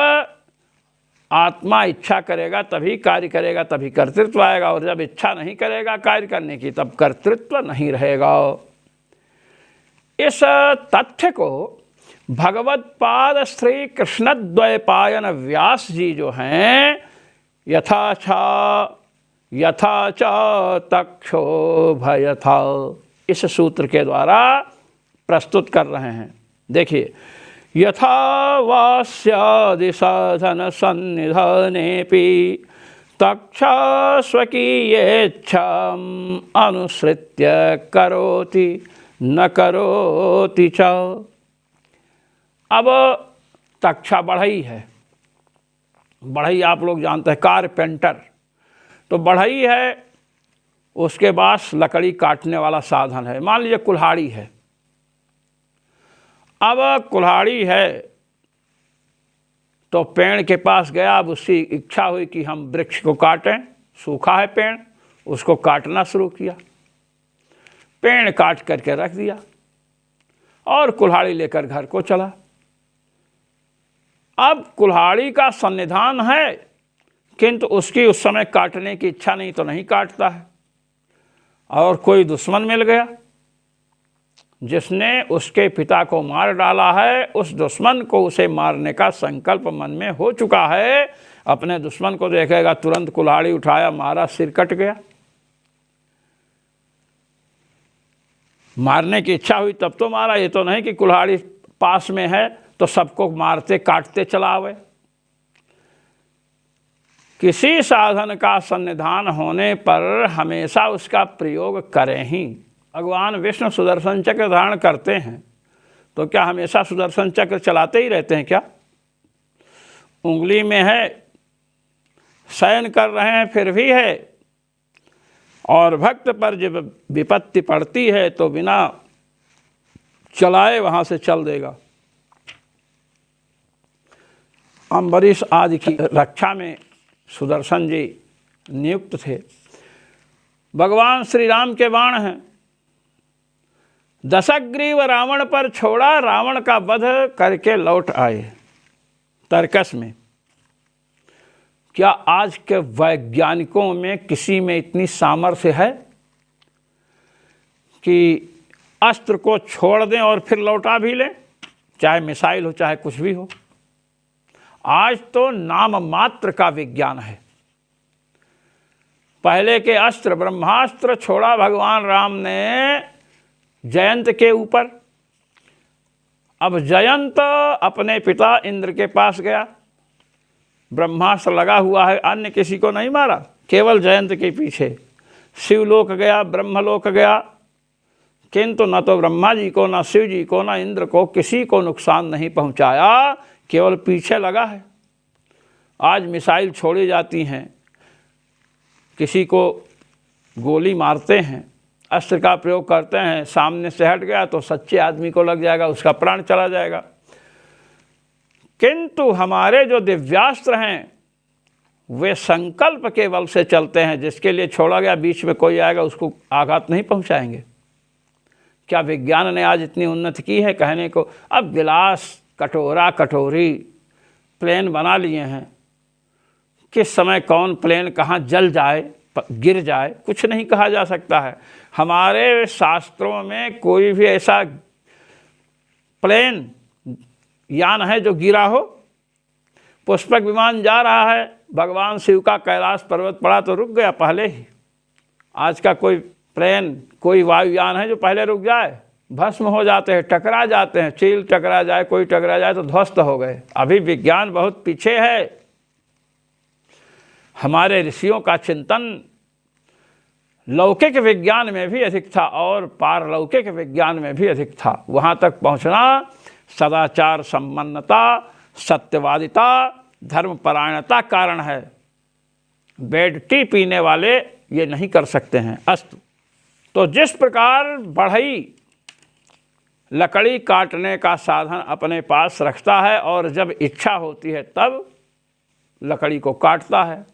आत्मा इच्छा करेगा तभी कार्य करेगा, तभी कर्तृत्व आएगा, और जब इच्छा नहीं करेगा कार्य करने की तब कर्तृत्व नहीं रहेगा। इस तथ्य को भगवत्पाद श्री कृष्णद्वैपायन व्यास जी जो हैं यथा च तक्षोभयथा इस सूत्र के द्वारा प्रस्तुत कर रहे हैं। देखिए, यथा वास्यादि साधन सन्निधानेपि तक्षा स्वकीयेच्छाम् अनुसृत्य करोति न करोति च। अब तक्षा बढ़ई है, बढ़ई आप लोग जानते हैं, कारपेंटर, तो बढ़ई है, उसके पास लकड़ी काटने वाला साधन है। मान लीजिए कुल्हाड़ी है, अब कुल्हाड़ी है तो पेड़ के पास गया, अब उसकी इच्छा हुई कि हम वृक्ष को काटें, सूखा है पेड़, उसको काटना शुरू किया, पेड़ काट करके रख दिया और कुल्हाड़ी लेकर घर को चला। अब कुल्हाड़ी का सन्निधान है, किंतु उसकी उस समय काटने की इच्छा नहीं तो नहीं काटता है, और कोई दुश्मन मिल गया जिसने उसके पिता को मार डाला है, उस दुश्मन को उसे मारने का संकल्प मन में हो चुका है। अपने दुश्मन को देखेगा, तुरंत कुल्हाड़ी उठाया, मारा, सिर कट गया। मारने की इच्छा हुई तब तो मारा, ये तो नहीं कि कुल्हाड़ी पास में है तो सबको मारते काटते चला आवे। किसी साधन का सन्निधान होने पर हमेशा उसका प्रयोग करें ही। भगवान विष्णु सुदर्शन चक्र धारण करते हैं तो क्या हमेशा सुदर्शन चक्र चलाते ही रहते हैं क्या? उंगली में है, शयन कर रहे हैं फिर भी है, और भक्त पर जब विपत्ति पड़ती है तो बिना चलाए वहाँ से चल देगा। अम्बरीश आदि की रक्षा में सुदर्शन जी नियुक्त थे। भगवान श्री राम के बाण हैं, दशग्रीव रावण पर छोड़ा, रावण का वध करके लौट आए तर्कस में। क्या आज के वैज्ञानिकों में किसी में इतनी सामर्थ्य है कि अस्त्र को छोड़ दें और फिर लौटा भी लें, चाहे मिसाइल हो चाहे कुछ भी हो? आज तो नाम मात्र का विज्ञान है। पहले के अस्त्र, ब्रह्मास्त्र छोड़ा भगवान राम ने जयंत के ऊपर, अब जयंत अपने पिता इंद्र के पास गया, ब्रह्मास्त्र लगा हुआ है, अन्य किसी को नहीं मारा, केवल जयंत के पीछे। शिवलोक गया, ब्रह्मलोक गया, किंतु न तो ब्रह्मा जी को, न शिव जी को, न इंद्र को, किसी को नुकसान नहीं पहुंचाया, केवल पीछे लगा है। आज मिसाइल छोड़ी जाती हैं, किसी को गोली मारते हैं, अस्त्र का प्रयोग करते हैं, सामने से हट गया तो सच्चे आदमी को लग जाएगा, उसका प्राण चला जाएगा। किंतु हमारे जो दिव्यास्त्र हैं वे संकल्प के बल से चलते हैं, जिसके लिए छोड़ा गया बीच में कोई आएगा उसको आघात नहीं पहुंचाएंगे। क्या विज्ञान ने आज इतनी उन्नति की है कहने को? अब गिलास, कटोरा, कटोरी, प्लेन बना लिए हैं, किस समय कौन प्लेन कहाँ जल जाए, गिर जाए, कुछ नहीं कहा जा सकता है। हमारे शास्त्रों में कोई भी ऐसा प्लेन यान है जो गिरा हो? पुष्पक विमान जा रहा है, भगवान शिव का कैलाश पर्वत पड़ा तो रुक गया पहले ही। आज का कोई प्लेन, कोई वायुयान है जो पहले रुक जाए? भस्म हो जाते हैं, टकरा जाते हैं, चील टकरा जाए, कोई टकरा जाए तो ध्वस्त हो गए। अभी विज्ञान बहुत पीछे है। हमारे ऋषियों का चिंतन लौकिक विज्ञान में भी अधिक था और पारलौकिक विज्ञान में भी अधिक था। वहाँ तक पहुँचना सदाचार, सम्पन्नता, सत्यवादिता, धर्मपरायणता कारण है। बेड टी पीने वाले ये नहीं कर सकते हैं। अस्तु, तो जिस प्रकार बढ़ई लकड़ी काटने का साधन अपने पास रखता है और जब इच्छा होती है तब लकड़ी को काटता है,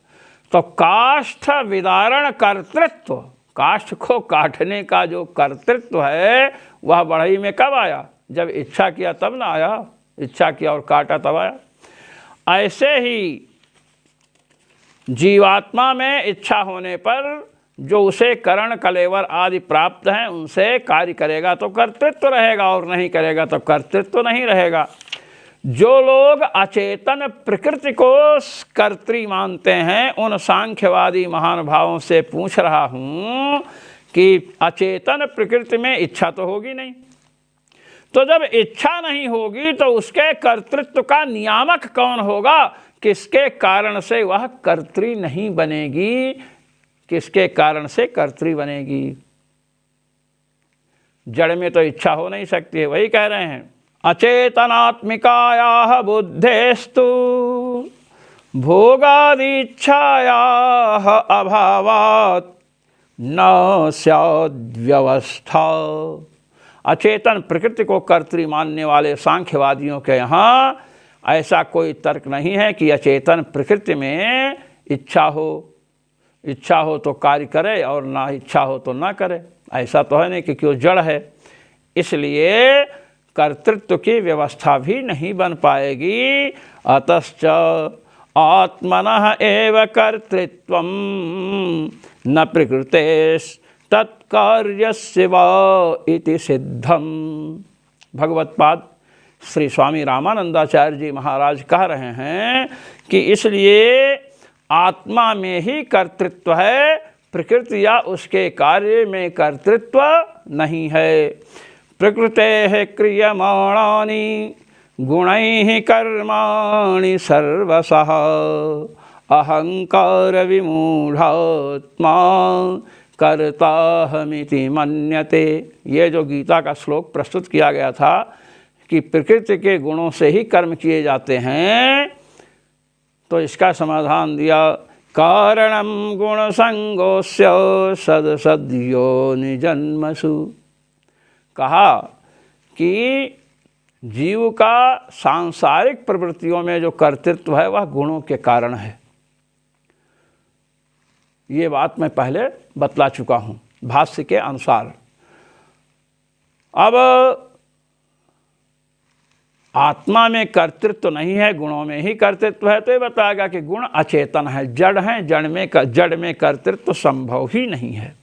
तो काष्ठ विदारण कर्तृत्व, काष्ठ को काटने का जो कर्तृत्व है वह बढ़ई में कब आया? जब इच्छा किया तब ना आया, इच्छा किया और काटा तब आया। ऐसे ही जीवात्मा में इच्छा होने पर जो उसे करण कलेवर आदि प्राप्त हैं उनसे कार्य करेगा तो कर्तृत्व रहेगा, और नहीं करेगा तो कर्तृत्व नहीं रहेगा। जो लोग अचेतन प्रकृति को कर्त्री मानते हैं उन सांख्यवादी महानुभावों से पूछ रहा हूँ कि अचेतन प्रकृति में इच्छा तो होगी नहीं, तो जब इच्छा नहीं होगी तो उसके कर्तृत्व का नियामक कौन होगा? किसके कारण से वह कर्त्री नहीं बनेगी? किसके कारण से कर्त्री बनेगी? जड़ में तो इच्छा हो नहीं सकती है। वही कह रहे हैं, अचेतनात्मिकायाः बुद्धेस्तु भोगादीच्छायाः अभावात् न स्याद्व्यवस्था। अचेतन प्रकृति को कर्त्री मानने वाले सांख्यवादियों के यहाँ ऐसा कोई तर्क नहीं है कि अचेतन प्रकृति में इच्छा हो, इच्छा हो तो कार्य करे और ना इच्छा हो तो ना करे। ऐसा तो है नहीं, क्योंकि वो जड़ है, इसलिए कर्तृत्व की व्यवस्था भी नहीं बन पाएगी। अतश्च आत्मनः एव कर्तृत्वं न प्रकृतेस् तत्कार्यस्य वा इति सिद्धम। भगवत्पाद श्री स्वामी रामानंदाचार्य जी महाराज कह रहे हैं कि इसलिए आत्मा में ही कर्तृत्व है, प्रकृति या उसके कार्य में कर्तृत्व नहीं है। प्रकृतेः क्रियमाणानि गुणैः कर्माणि सर्वशः अहंकार विमूढ़ात्मा कर्ताहमिति मन्यते। ये जो गीता का श्लोक प्रस्तुत किया गया था कि प्रकृति के गुणों से ही कर्म किए जाते हैं, तो इसका समाधान दिया, कारणम गुण संगोस्य सद सद्योनि जन्मसु। कहा कि जीव का सांसारिक प्रवृत्तियों में जो कर्तृत्व है वह गुणों के कारण है। ये बात मैं पहले बतला चुका हूँ भाष्य के अनुसार। अब आत्मा में कर्तृत्व नहीं है, गुणों में ही कर्तृत्व है, तो ये बताएगा कि गुण अचेतन है, जड़ हैं, जड़ में कर्तृत्व संभव ही नहीं है।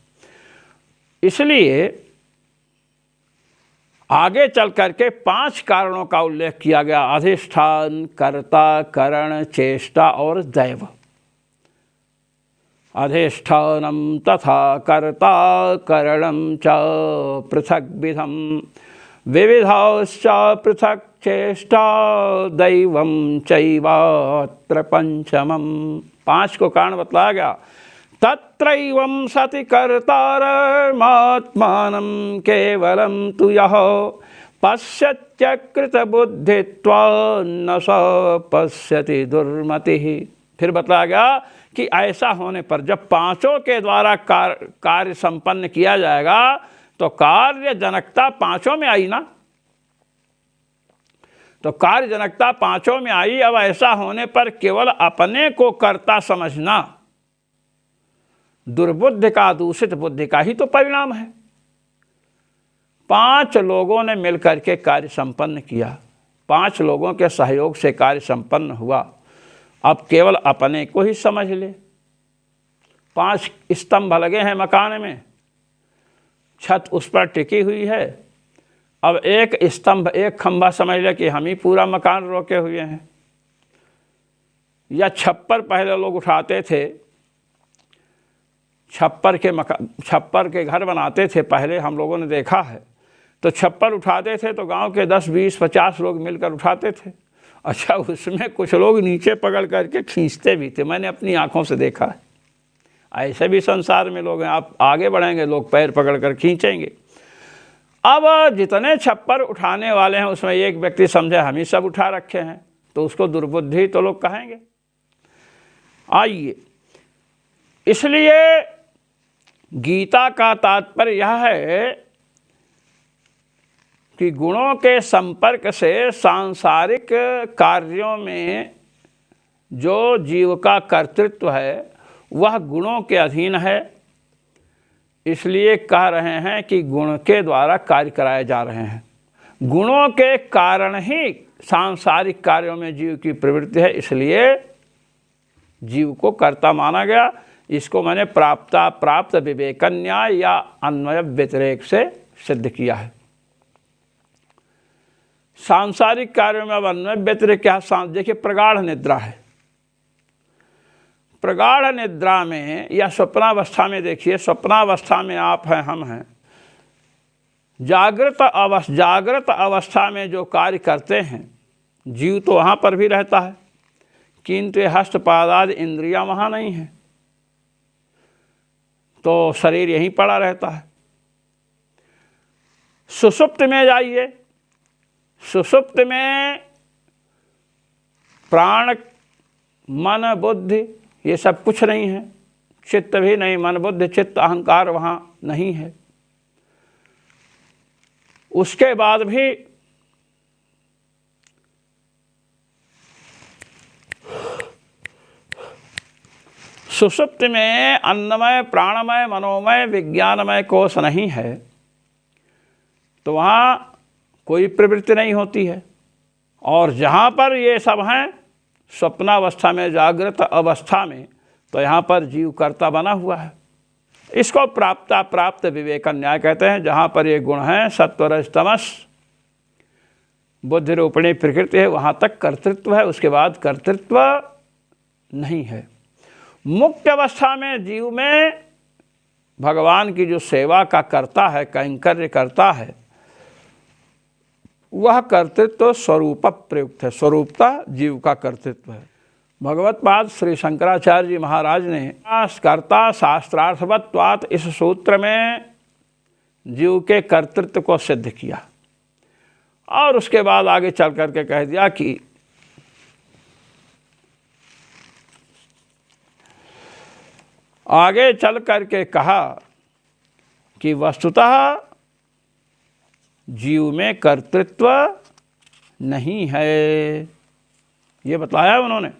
इसलिए आगे चल करके 5 कारणों का उल्लेख किया गया, अधिष्ठान, कर्ता, करण, चेष्टा और दैव। अधिष्ठानम तथा कर्ता करणम च पृथक विधम विविधाश्च पृथक चेष्टा दैवम चैवात्र पंचमम। 5 को कारण बतलाया गया। तत्रैवं सति कर्तारमात्मानं केवलं तु यः पश्यत्यकृत बुद्धित्वान् न स पश्यति दुर्मतिः। फिर बताया गया कि ऐसा होने पर जब 5 के द्वारा कार्य संपन्न किया जाएगा तो कार्य जनकता 5 में आई ना, तो कार्य जनकता 5 में आई। अब ऐसा होने पर केवल अपने को कर्ता समझना दुर्बुद्धि का, दूषित बुद्धि का ही तो परिणाम है। 5 लोगों ने मिलकर के कार्य संपन्न किया, 5 लोगों के सहयोग से कार्य संपन्न हुआ। अब केवल अपने को ही समझ ले। 5 स्तंभ लगे हैं मकान में, छत उस पर टिकी हुई है। अब एक स्तंभ, एक खंभा समझ ले कि हम ही पूरा मकान रोके हुए हैं। या छप्पर पहले लोग उठाते थे, छप्पर के घर बनाते थे पहले, हम लोगों ने देखा है। तो छप्पर उठाते थे तो गांव के 10, 20, 50 लोग मिलकर उठाते थे। अच्छा, उसमें कुछ लोग नीचे पकड़ करके खींचते भी थे, मैंने अपनी आंखों से देखा है। ऐसे भी संसार में लोग हैं, आप आगे बढ़ेंगे लोग पैर पकड़ कर खींचेंगे। अब जितने छप्पर उठाने वाले हैं उसमें एक व्यक्ति समझे हम ही सब उठा रखे हैं, तो उसको दुर्बुद्धि तो लोग कहेंगे। आइए, इसलिए गीता का तात्पर्य यह है कि गुणों के संपर्क से सांसारिक कार्यों में जो जीव का कर्तृत्व है वह गुणों के अधीन है। इसलिए कह रहे हैं कि गुण के द्वारा कार्य कराए जा रहे हैं। गुणों के कारण ही सांसारिक कार्यों में जीव की प्रवृत्ति है, इसलिए जीव को कर्ता माना गया। इसको मैंने प्राप्त विवेक न्याय या अन्वय व्यतिरेक से सिद्ध किया है। सांसारिक कार्यों में अब अन्वय व्यतिरेक क्या? देखिए, प्रगाढ़ निद्रा है। प्रगाढ़ निद्रा में या स्वप्नावस्था में, देखिए स्वप्नावस्था में आप हैं, हम हैं। जागृत अवस्था में जो कार्य करते हैं जीव तो वहाँ पर भी रहता है, किंतु हस्तपादादि इंद्रियां वहाँ नहीं है, तो शरीर यहीं पड़ा रहता है। सुषुप्त में जाइए, सुषुप्त में प्राण मन बुद्धि ये सब कुछ नहीं है, चित्त भी नहीं, मन बुद्धि चित्त अहंकार वहाँ नहीं है। उसके बाद भी सुषुप्त में अन्नमय प्राणमय मनोमय विज्ञानमय कोश नहीं है, तो वहाँ कोई प्रवृत्ति नहीं होती है। और जहाँ पर ये सब हैं स्वप्नावस्था में, जागृत अवस्था में, तो यहाँ पर जीव कर्ता बना हुआ है। इसको प्राप्त विवेक न्याय कहते हैं। जहाँ पर ये गुण हैं सत्व रज तमस बुद्धि रूपिणी प्रकृति है, वहाँ तक कर्तृत्व है, उसके बाद कर्तृत्व नहीं है। मुक्त अवस्था में जीव में भगवान की जो सेवा का करता है, कैंकर्य करता है, वह कर्तृत्व स्वरूप प्रयुक्त है, स्वरूपता जीव का कर्तृत्व है। भगवत्पाद श्री शंकराचार्य जी महाराज ने कर्ता शास्त्रार्थवत्वात् इस सूत्र में जीव के कर्तृत्व को सिद्ध किया और उसके बाद आगे चल करके कह दिया कि आगे चल करके कहा कि वस्तुतः जीव में कर्तृत्व नहीं है, ये बताया उन्होंने।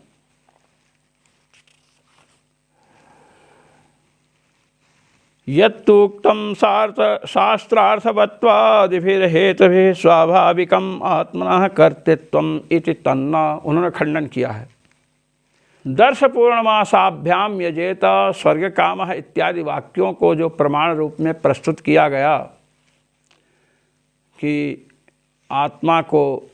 यत्तुक्तम शास्त्रार्थवत्वादिभिर्हेतुभिः स्वाभाविकम आत्मनः कर्तृत्वम इति तन्ना, उन्होंने खंडन किया है। दर्श पूर्णमासाभ्याम यजेत स्वर्ग कामः इत्यादि वाक्यों को जो प्रमाण रूप में प्रस्तुत किया गया कि आत्मा को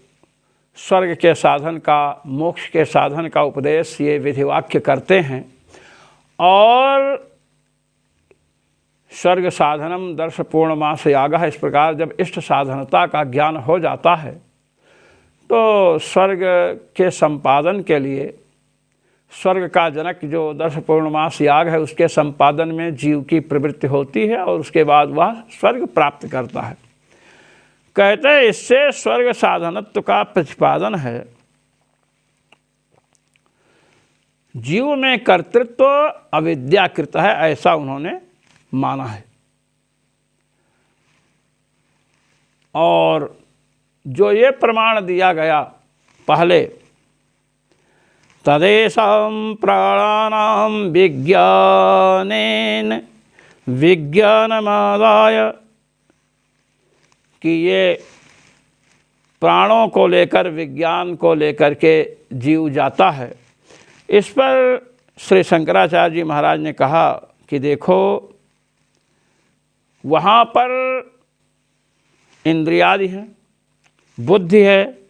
स्वर्ग के साधन का, मोक्ष के साधन का उपदेश ये विधिवाक्य करते हैं और स्वर्ग साधनम दर्श पूर्णमास यागः, इस प्रकार जब इष्ट साधनता का ज्ञान हो जाता है तो स्वर्ग के संपादन के लिए स्वर्ग का जनक जो दर्श पूर्णमास याग है उसके संपादन में जीव की प्रवृत्ति होती है और उसके बाद वह स्वर्ग प्राप्त करता है। कहते हैं इससे स्वर्ग साधनत्व का प्रतिपादन है। जीव में कर्तृत्व अविद्याकृत है, ऐसा उन्होंने माना है। और जो ये प्रमाण दिया गया पहले, तदेषां प्राणानां विज्ञानेन विज्ञानमादाय, कि ये प्राणों को लेकर, विज्ञान को लेकर के जीव जाता है। इस पर श्री शंकराचार्य जी महाराज ने कहा कि देखो वहाँ पर इंद्रियादि हैं, बुद्धि है,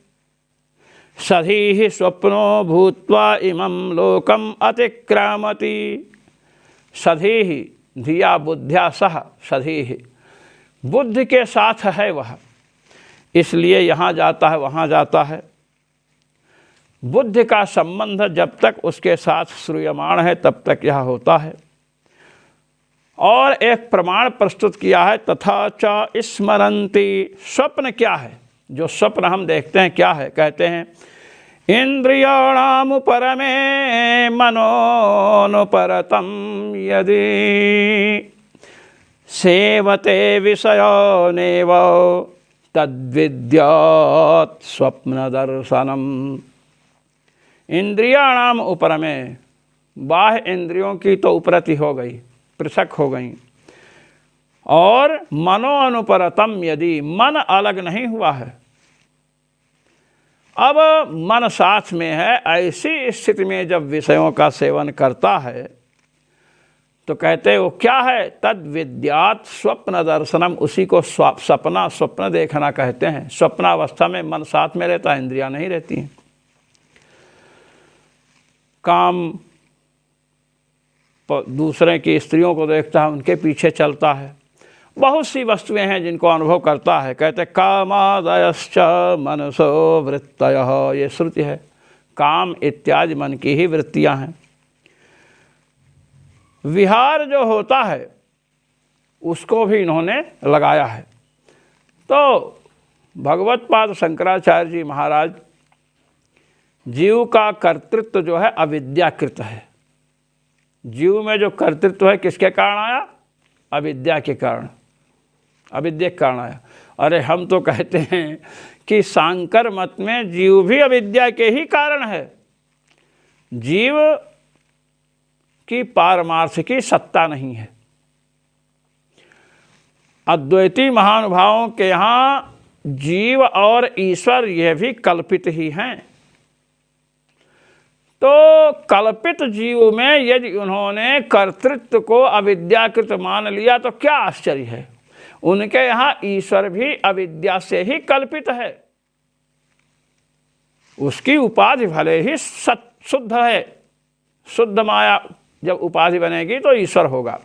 सधी ही स्वप्नो भूत्वा इमं लोकम अतिक्रामति, सधी ही धिया बुद्ध्या सह, सधी ही बुद्धि के साथ है वह, इसलिए यहाँ जाता है वहाँ जाता है। बुद्धि का संबंध जब तक उसके साथ श्रूयमाण है तब तक यह होता है। और एक प्रमाण प्रस्तुत किया है, तथा च स्मरन्ति, स्वप्न क्या है, जो स्वप्न हम देखते हैं क्या है, कहते हैं इंद्रियाणामुपरमे मनोनुपरतं यदि सेवते विषयानेव तद्विद्यात् स्वप्नदर्शनम्। इंद्रियाणाम उपरमे, बाह्य इंद्रियों की तो उपरति हो गई, पृथक हो गई, और मनो अनुपरतम यदि, मन अलग नहीं हुआ है, अब मन साथ में है, ऐसी स्थिति में जब विषयों का सेवन करता है तो कहते वो क्या है, तद विद्यात् स्वप्न दर्शनम, उसी को सपना, स्वप्न देखना कहते हैं। स्वप्नावस्था में मन साथ में रहता है, इंद्रियां नहीं रहती हैं। काम दूसरे की स्त्रियों को देखता है, उनके पीछे चलता है, बहुत सी वस्तुएं हैं जिनको अनुभव करता है। कहते कामादयश्च मनसो वृत्तयः, ये श्रुति है, काम इत्यादि मन की ही वृत्तियां हैं। विहार जो होता है उसको भी इन्होंने लगाया है। तो भगवत्पाद शंकराचार्य जी महाराज, जीव का कर्तृत्व जो है अविद्याकृत है। जीव में जो कर्तृत्व है किसके कारण आया, अविद्या के कारण, अविद्या के कारण आया। अरे हम तो कहते हैं कि सांकर मत में जीव भी अविद्या के ही कारण है। जीव की पारमार्थिकी सत्ता नहीं है। अद्वैती महानुभावों के यहाँ जीव और ईश्वर यह भी कल्पित ही हैं। तो कल्पित जीव में यदि उन्होंने कर्तृत्व को अविद्याकृत मान लिया तो क्या आश्चर्य है। उनके यहाँ ईश्वर भी अविद्या से ही कल्पित है। उसकी उपाधि भले ही शुद्ध है, शुद्ध माया जब उपाधि बनेगी तो ईश्वर होगा,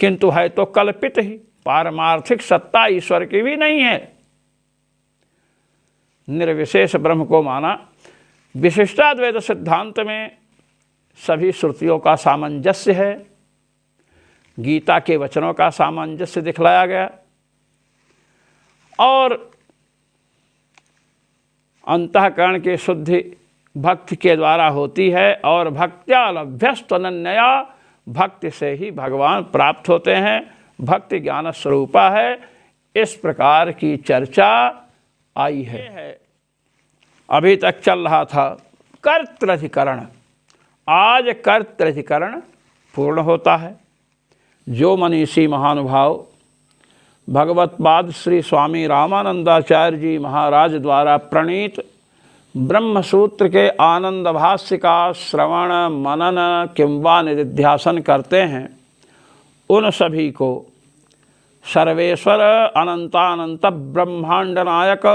किंतु है तो कल्पित ही, पारमार्थिक सत्ता ईश्वर की भी नहीं है। निर्विशेष ब्रह्म को माना। विशिष्टाद्वैत सिद्धांत में सभी श्रुतियों का सामंजस्य है, गीता के वचनों का सामंजस्य दिखलाया गया, और अंतःकरण की शुद्धि भक्ति के द्वारा होती है, और भक्त्या लभ्यस्तनन्या, भक्ति से ही भगवान प्राप्त होते हैं, भक्ति ज्ञान स्वरूपा है। इस प्रकार की चर्चा आई है। अभी तक चल रहा था कर्तृधिकरण, आज कर्तृधिकरण पूर्ण होता है। जो मनीषी महानुभाव भगवत्पाद श्री स्वामी रामानंदाचार्य जी महाराज द्वारा प्रणीत ब्रह्मसूत्र के आनंद भाष्य का श्रवण मनन किंवा निधिध्यासन करते हैं, उन सभी को सर्वेश्वर अनंतानंत ब्रह्मांड नायक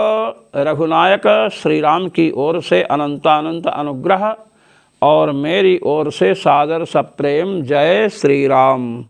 रघुनायक श्री राम की ओर से अनंतानंत अनुग्रह और मेरी ओर से सादर सप्रेम। जय श्री राम।